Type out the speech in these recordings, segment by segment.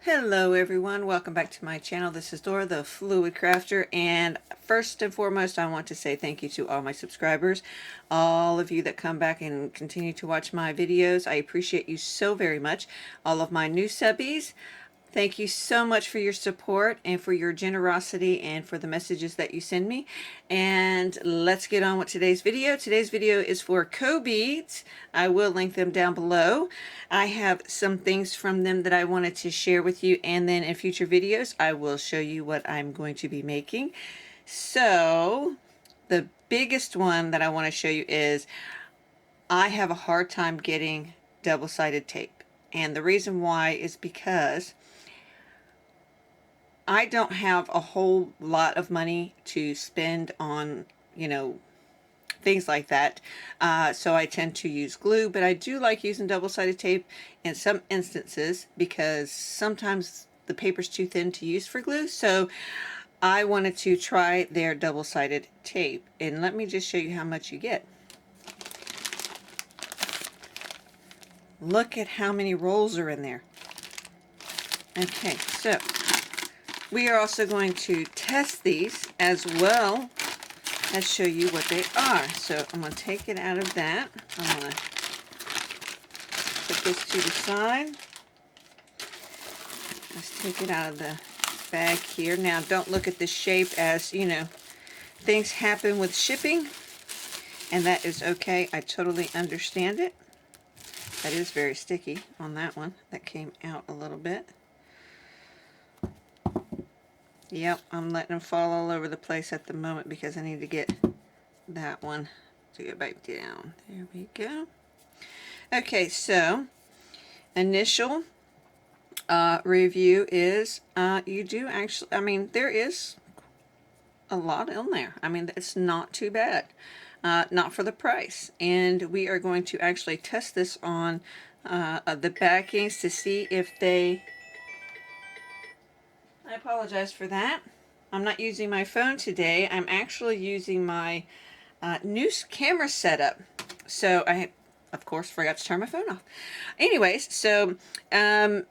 Hello everyone, welcome back to my channel. This is Dora, the Fluid Crafter, and first and foremost I want to say thank you to all my subscribers, all of you that come back and continue to watch my videos. I appreciate you so very much. All of my new subbies, thank you so much for your support and for your generosity and for the messages that you send me. And let's get on with today's video. Today's video is for CoBeads. I will link them down below. I have some things from them that I wanted to share with you, and then in future videos I will show you what I'm going to be making. So the biggest one that I want to show you is I have a hard time getting double-sided tape, and the reason why is because I don't have a whole lot of money to spend on, things like that. So I tend to use glue, but I do like using double-sided tape in some instances because sometimes the paper's too thin to use for glue. So I wanted to try their double-sided tape, and let me just show you how much you get. Look at how many rolls are in there. Okay, so we are also going to test these as well as show you what they are. So I'm going to take it out of that. I'm going to put this to the side. Let's take it out of the bag here. Now don't look at the shape, as things happen with shipping, and that is okay. I totally understand it. That is very sticky on that one. That came out a little bit. Yep, I'm letting them fall all over the place at the moment because I need to get that one to go back down. There we go. Okay, so initial review is you do actually, there is a lot in there. It's not too bad. Not for the price. And we are going to actually test this on the backings to see if they... I apologize for that. I'm not using my phone today. I'm actually using my new camera setup. So I, of course, forgot to turn my phone off. Anyways, so then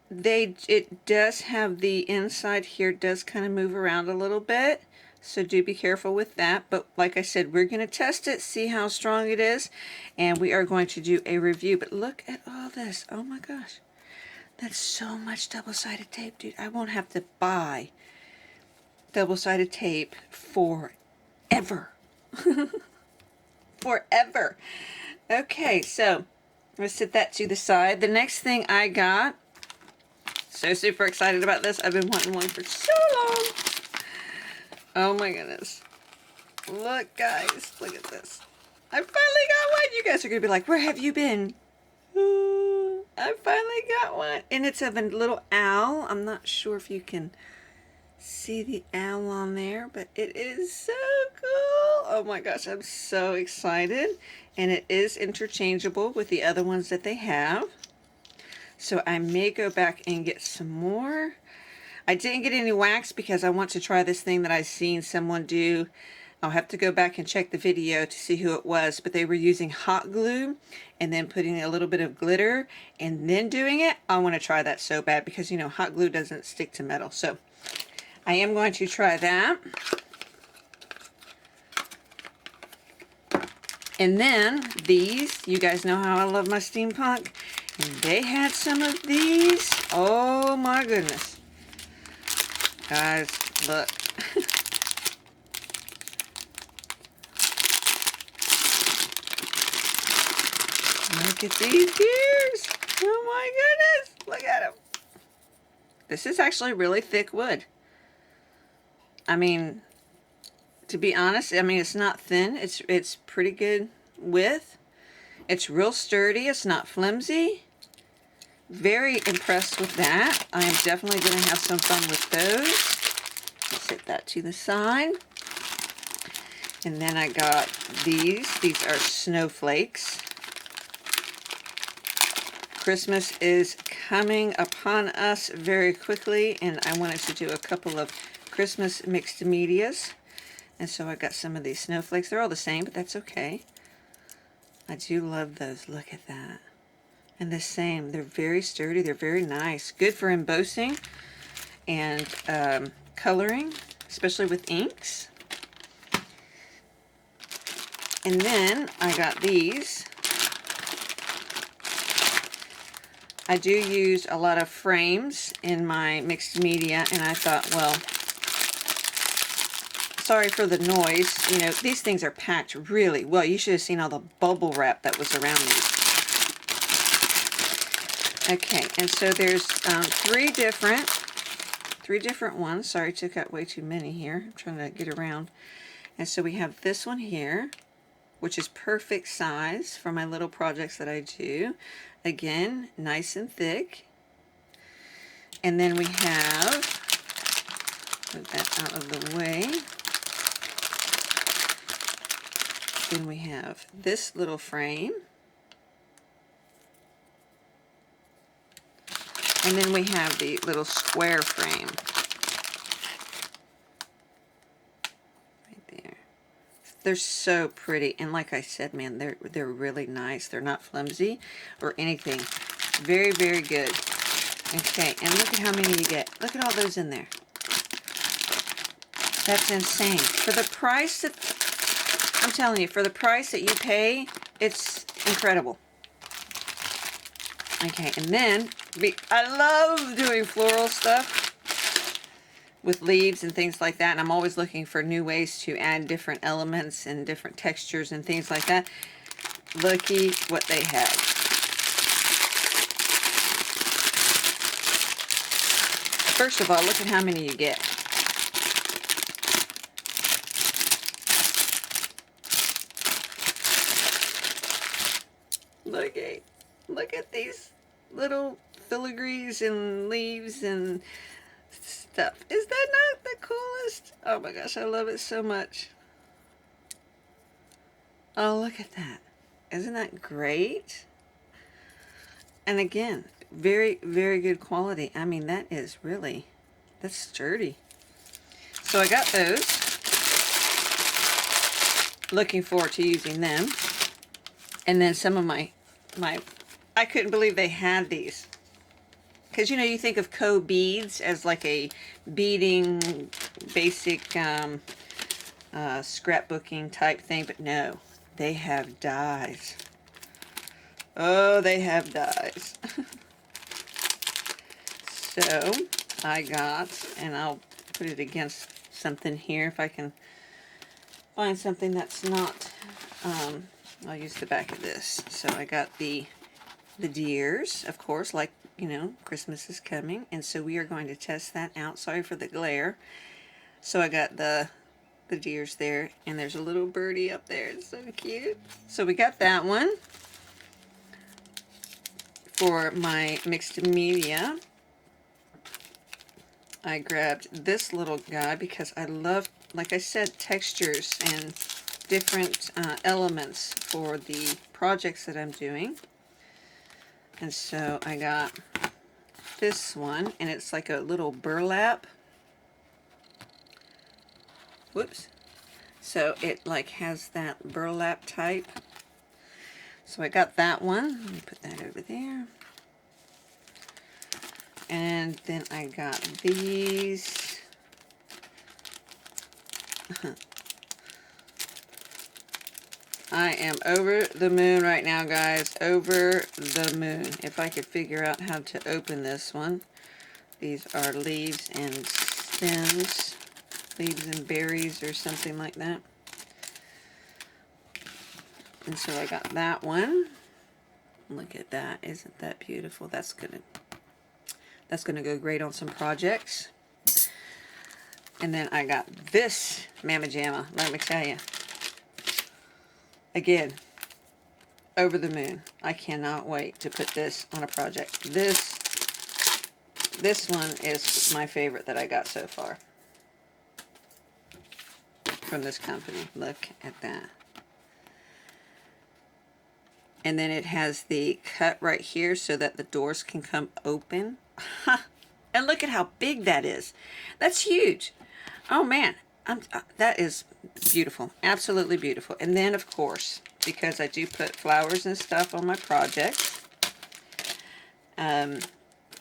it does have the inside here does kind of move around a little bit. So do be careful with that. But like I said, we're going to test it, see how strong it is, and we are going to do a review. But look at all this. Oh my gosh. That's so much double-sided tape, dude. I won't have to buy double-sided tape forever. Forever. Okay, so let's set that to the side. The next thing I got, so super excited about this. I've been wanting one for so long. Oh my goodness. Look, guys. Look at this. I finally got one. You guys are going to be like, where have you been? I finally got one, and it's of a little owl. I'm not sure if you can see the owl on there, but it is so cool. Oh my gosh, I'm so excited. And it is interchangeable with the other ones that they have. So I may go back and get some more. I didn't get any wax because I want to try this thing that I've seen someone do. I'll have to go back and check the video to see who it was, but they were using hot glue and then putting a little bit of glitter and then doing it. I want to try that so bad because, hot glue doesn't stick to metal. So I am going to try that. And then these, you guys know how I love my steampunk, and they had some of these. Oh my goodness. Guys, look. Look at these gears. Oh my goodness. Look at them. This is actually really thick wood. To be honest, it's not thin. It's pretty good width. It's real sturdy. It's not flimsy. Very impressed with that. I am definitely going to have some fun with those. I'll set that to the side. And then I got these. These are snowflakes. Christmas is coming upon us very quickly, and I wanted to do a couple of Christmas mixed medias. And so I got some of these snowflakes. They're all the same, but that's okay. I do love those. Look at that. And the same. They're very sturdy. They're very nice. Good for embossing and coloring, especially with inks. And then I got these. I do use a lot of frames in my mixed media, and I thought, well, sorry for the noise. You know, these things are packed really well. You should have seen all the bubble wrap that was around these. Okay, and so there's three different ones. Sorry, I took out way too many here. I'm trying to get around. And so we have this one here, which is perfect size for my little projects that I do. Again, nice and thick. And then we have, put that out of the way. Then we have this little frame. And then we have the little square frame. Right there. They're so pretty. And like I said, man, they're really nice. They're not flimsy or anything. Very, very good. Okay, and look at how many you get. Look at all those in there. That's insane. For the price that, I'm telling you, for the price that you pay, it's incredible. Okay, and then I love doing floral stuff with leaves and things like that, and I'm always looking for new ways to add different elements and different textures and things like that. Looky what they have. First of all, look at how many you get. Look at these little filigrees and leaves and stuff. Is that not the coolest? Oh my gosh, I love it so much. Oh, look at that. Isn't that great? And again, very, very good quality. I mean, that is really, that's sturdy. So I got those. Looking forward to using them. And then some of my I couldn't believe they had these. Because, you know, you think of CoBeads as like a beading, basic scrapbooking type thing. But no, they have dies. Oh, they have dies. So, I got, and I'll put it against something here if I can find something that's not, I'll use the back of this. So I got the deers, of course, like, you know, Christmas is coming, and so we are going to test that out. Sorry for the glare. So I got the deers there, and there's a little birdie up there. It's so cute. So we got that one for my mixed media. I grabbed this little guy because I love, like I said, textures and different elements for the projects that I'm doing. And so I got this one, and it's like a little burlap. Whoops. So it like has that burlap type. So I got that one. Let me put that over there. And then I got these. I am over the moon right now, guys. Over the moon. If I could figure out how to open this one. These are leaves and stems. Leaves and berries or something like that. And so I got that one. Look at that. Isn't that beautiful? That's gonna go great on some projects. And then I got this Mamma Jamma, let me tell you. Again, over the moon. I cannot wait to put this on a project. This one is my favorite that I got so far from this company. Look at that. And then it has the cut right here so that the doors can come open. And look at how big that is. That's huge. Oh man, that is beautiful. Absolutely beautiful. And then of course, because I do put flowers and stuff on my projects, And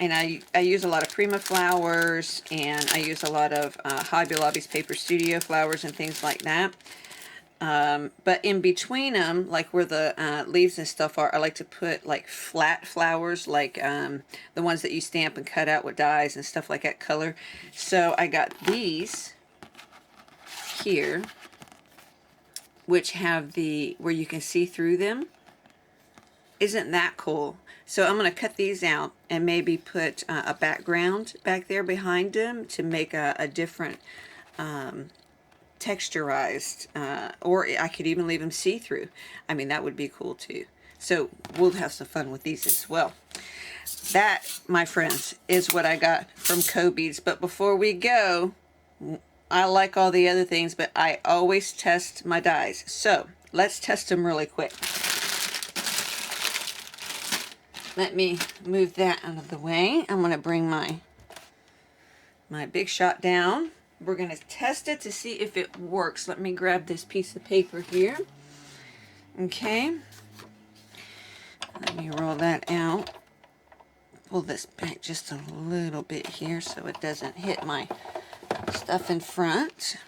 I use a lot of Prima flowers, and I use a lot of Hobby Lobby's Paper Studio flowers and things like that. But in between them, like where the leaves and stuff are, I like to put like flat flowers, like the ones that you stamp and cut out with dies and stuff like that color. So I got these here, which have the, where you can see through them. Isn't that cool? So I'm going to cut these out and maybe put a background back there behind them to make a different texturized, or I could even leave them see-through. I mean, that would be cool too. So we'll have some fun with these as well. That, my friends, is what I got from CoBeads. But before we go, I like all the other things, but I always test my dies. So let's test them really quick. Let me move that out of the way. I'm going to bring my Big Shot down. We're going to test it to see if it works. Let me grab this piece of paper here. Okay. Let me roll that out. Pull this back just a little bit here so it doesn't hit my stuff in front.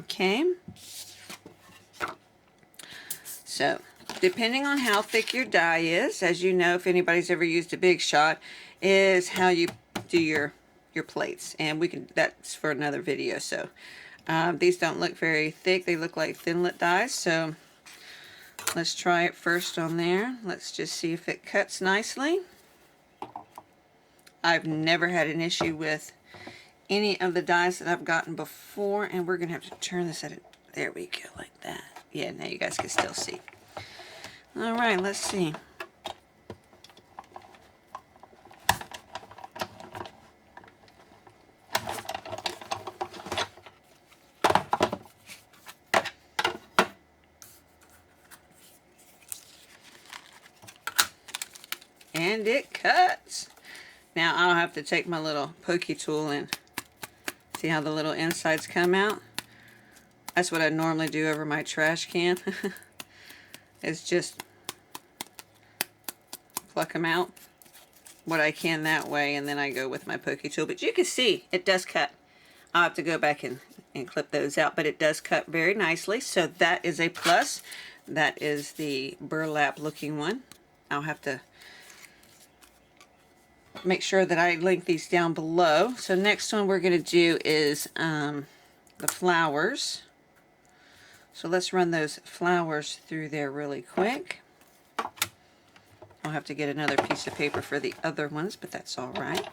Okay. So, depending on how thick your die is, as you know, if anybody's ever used a Big Shot, is how you do your plates, and we can, that's for another video. So these don't look very thick, they look like thinlit dies. So let's try it first on there. Let's just see if it cuts nicely. I've never had an issue with any of the dies that I've gotten before, and we're gonna have to turn this at it. There we go, like that. Yeah, now you guys can still see. All right, let's see. And it cuts. Now I'll have to take my little pokey tool and see how the little insides come out. That's what I normally do over my trash can. Is just pluck them out what I can that way, and then I go with my pokey tool. But you can see it does cut. I'll have to go back and clip those out, but it does cut very nicely. So that is a plus. That is the burlap looking one. I'll have to make sure that I link these down below. So next one we're going to do is the flowers. So let's run those flowers through there really quick. I'll have to get another piece of paper for the other ones, but that's all right.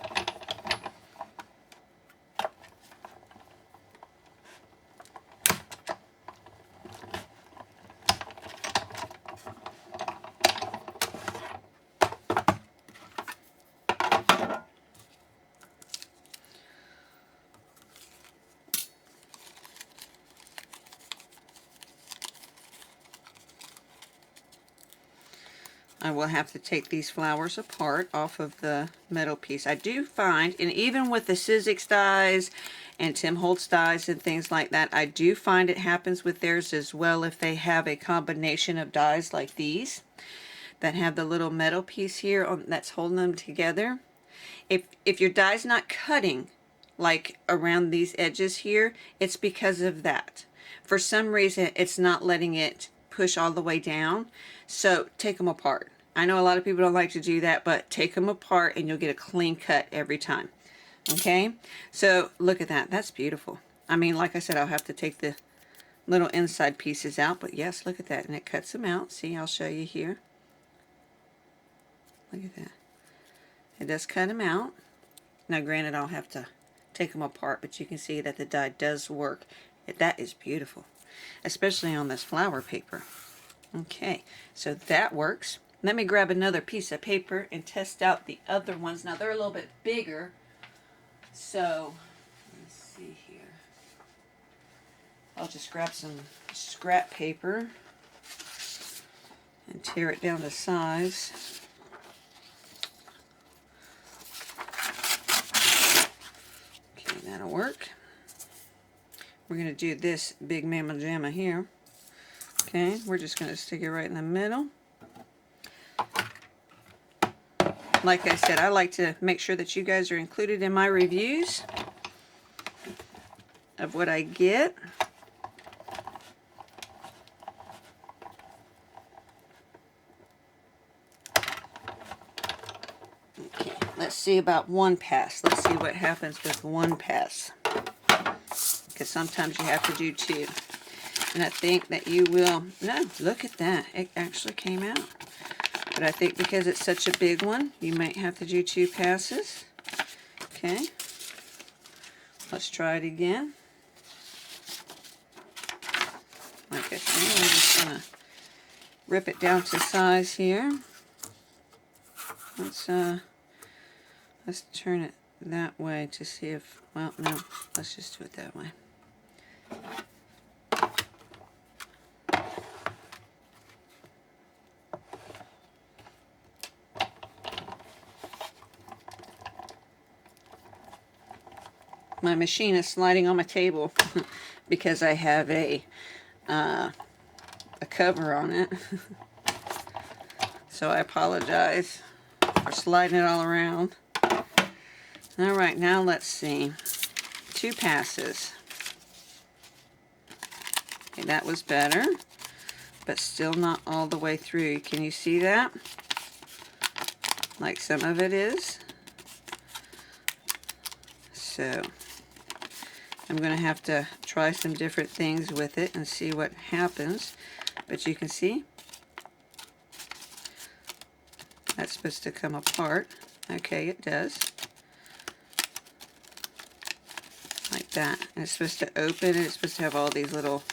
I will have to take these flowers apart off of the metal piece. I do find, and even with the Sizzix dies and Tim Holtz dies and things like that, I do find it happens with theirs as well if they have a combination of dies like these that have the little metal piece here that's holding them together. If your die's not cutting like around these edges here, it's because of that. For some reason, it's not letting it push all the way down. So take them apart. I know a lot of people don't like to do that, but take them apart and you'll get a clean cut every time. Okay, so look at that. That's beautiful. I mean, like I said, I'll have to take the little inside pieces out, but yes, look at that. And it cuts them out. See, I'll show you here. Look at that. It does cut them out. Now, granted, I'll have to take them apart, but you can see that the die does work. That is beautiful, especially on this flower paper. Okay, so that works. Let me grab another piece of paper and test out the other ones. Now, they're a little bit bigger, so let's see here. I'll just grab some scrap paper and tear it down to size. Okay, that'll work. We're going to do this big mamma jamma here. Okay, we're just going to stick it right in the middle. like I said, I like to make sure that you guys are included in my reviews of what I get. Okay, let's see about one pass. Let's see what happens with one pass. Because sometimes you have to do two. And I think that you will... No, look at that. It actually came out. But I think because it's such a big one, you might have to do two passes. Okay. Let's try it again. Like I said, I'm just going to rip it down to size here. Let's turn it that way to see if... Well, no. Let's just do it that way. My machine is sliding on my table because I have a cover on it. So I apologize for sliding it all around. Alright, now let's see. Two passes. Okay, that was better, but still not all the way through. Can you see that? Like some of it is. So I'm going to have to try some different things with it and see what happens. But you can see that's supposed to come apart. Okay, it does. Like that. And it's supposed to open, and it's supposed to have all these little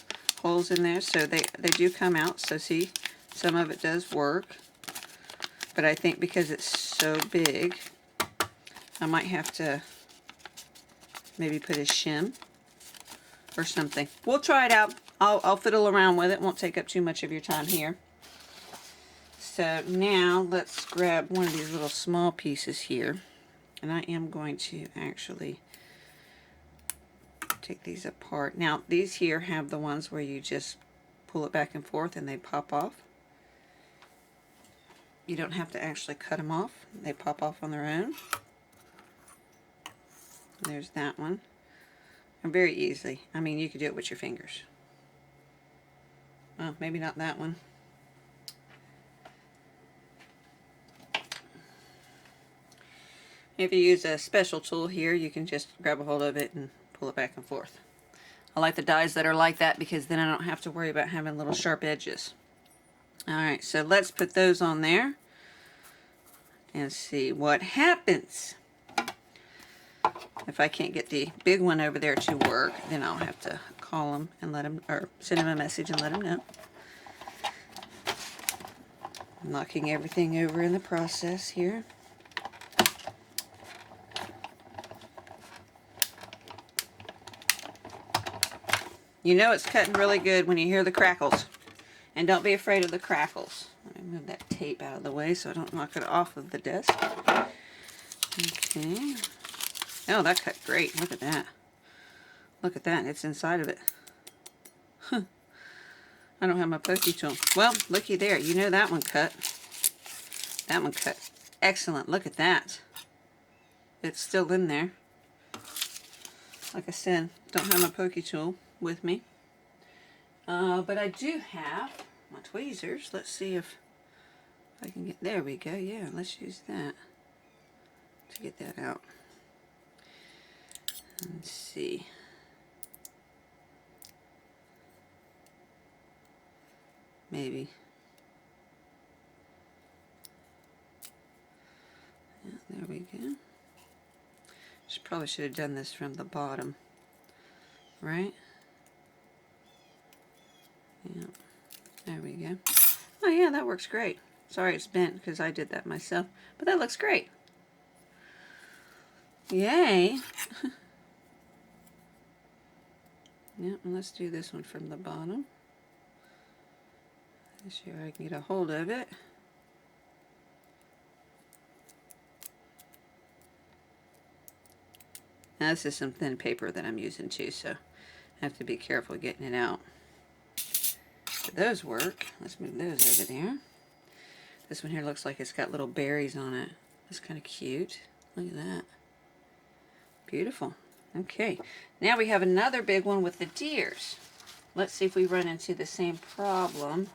holes in there. So they do come out. So see, some of it does work. But I think because it's so big, I might have to maybe put a shim or something. We'll try it out. I'll fiddle around with it. Won't take up too much of your time here. So now let's grab one of these little small pieces here. And I am going to actually take these apart. Now these here have the ones where you just pull it back and forth and they pop off. You don't have to actually cut them off. They pop off on their own. There's that one. And very easily. I mean, you could do it with your fingers. Well, maybe not that one. If you use a special tool here, you can just grab a hold of it and pull it back and forth. I like the dies that are like that because then I don't have to worry about having little sharp edges. Alright, so let's put those on there and see what happens. If I can't get the big one over there to work, then I'll have to call them and let them, or send them a message and let them know. Knocking everything over in the process here. You know it's cutting really good when you hear the crackles. And don't be afraid of the crackles. Let me move that tape out of the way so I don't knock it off of the desk. Okay. Oh, that cut great. Look at that. Look at that. It's inside of it. Huh. I don't have my pokey tool. Well, looky there. You know that one cut. That one cut. Excellent. Look at that. It's still in there. Like I said, don't have my pokey tool with me. But I do have my tweezers. Let's see if I can get... There we go. Yeah, let's use that to get that out. Let's see. Maybe. Yeah, there we go. Probably should have done this from the bottom. Right? Yeah. There we go. Oh yeah, that works great. Sorry it's bent because I did that myself. But that looks great. Yay! Yep, and let's do this one from the bottom. Make sure I can get a hold of it. Now this is some thin paper that I'm using too, so I have to be careful getting it out. But those work. Let's move those over there. This one here looks like it's got little berries on it. That's kind of cute. Look at that. Beautiful. Okay, now we have another big one with the deers. Let's see if we run into the same problem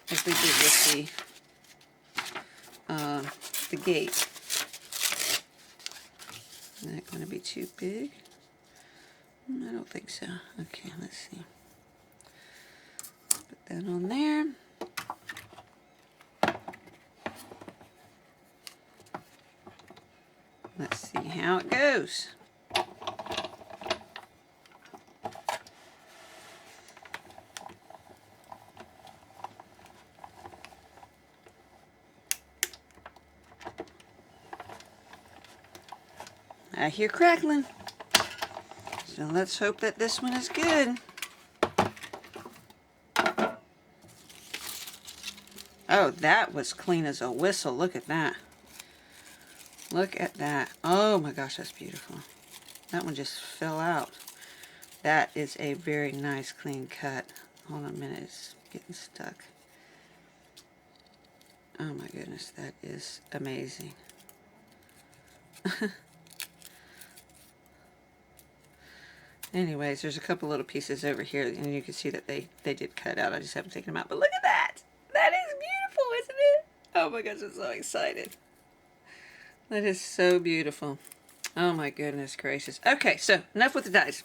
as we did with the gate. Is that going to be too big? I don't think so. Okay, let's see. Put that on there. Let's see how it goes. I hear crackling. So let's hope that this one is good. Oh, that was clean as a whistle. Look at that. Look at that. Oh my gosh, that's beautiful. That one just fell out. That is a very nice clean cut. Hold on a minute, it's getting stuck. Oh my goodness, that is amazing. Anyways, there's a couple little pieces over here, and you can see that they did cut out. I just haven't taken them out. But look at that! That is beautiful, isn't it? Oh my gosh, I'm so excited. That is so beautiful. Oh my goodness gracious. Okay, so enough with the dies.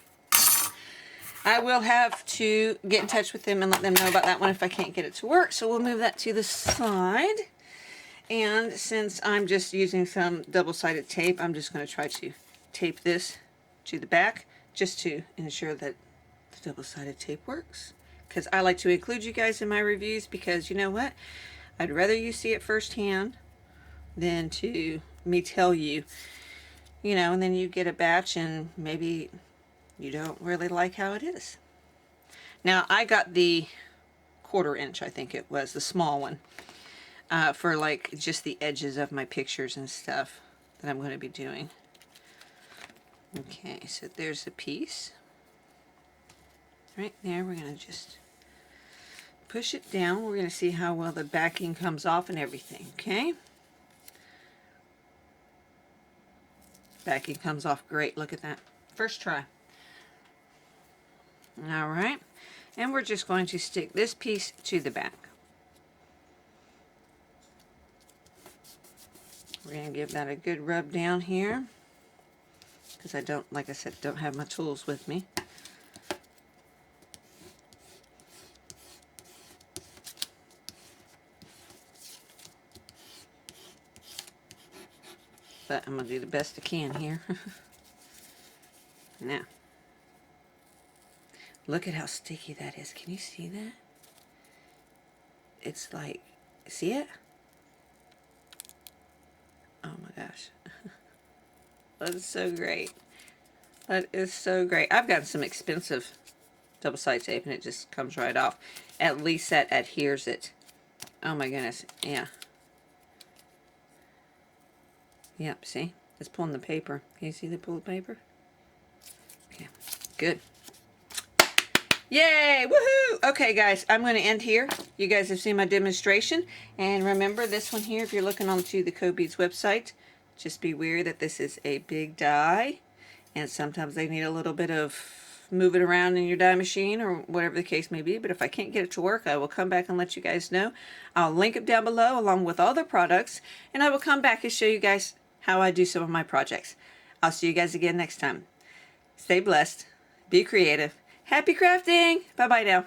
I will have to get in touch with them and let them know about that one if I can't get it to work. So we'll move that to the side. And since I'm just using some double-sided tape, I'm just going to try to tape this to the back just to ensure that the double-sided tape works. Because I like to include you guys in my reviews because you know what? I'd rather you see it firsthand than to me tell you, you know, and then you get a batch and maybe you don't really like how it is. Now, I got the 1/4 inch, I think it was, the small one, for like just the edges of my pictures and stuff that I'm going to be doing. Okay, so there's a piece. Right there, we're going to just push it down. We're going to see how well the backing comes off and everything, okay? Backing comes off great. Look at that. First try. All right. And we're just going to stick this piece to the back. We're going to give that a good rub down here. Because I don't, like I said, don't have my tools with me. But I'm going to do the best I can here. Now, look at how sticky that is. Can you see that? It's like, see it? Oh my gosh. That is so great. That is so great. I've got some expensive double-sided tape and it just comes right off. At least that adheres it. Oh my goodness. Yeah. Yep, see? It's pulling the paper. Can you see the pull the paper? Okay, good. Yay! Woohoo! Okay, guys, I'm going to end here. You guys have seen my demonstration. And remember this one here, if you're looking onto the CoBeads website, just be aware that this is a big die. And sometimes they need a little bit of moving around in your die machine or whatever the case may be. But if I can't get it to work, I will come back and let you guys know. I'll link it down below along with all the products. And I will come back and show you guys how I do some of my projects. I'll see you guys again next time. Stay blessed. Be creative. Happy crafting! Bye-bye now.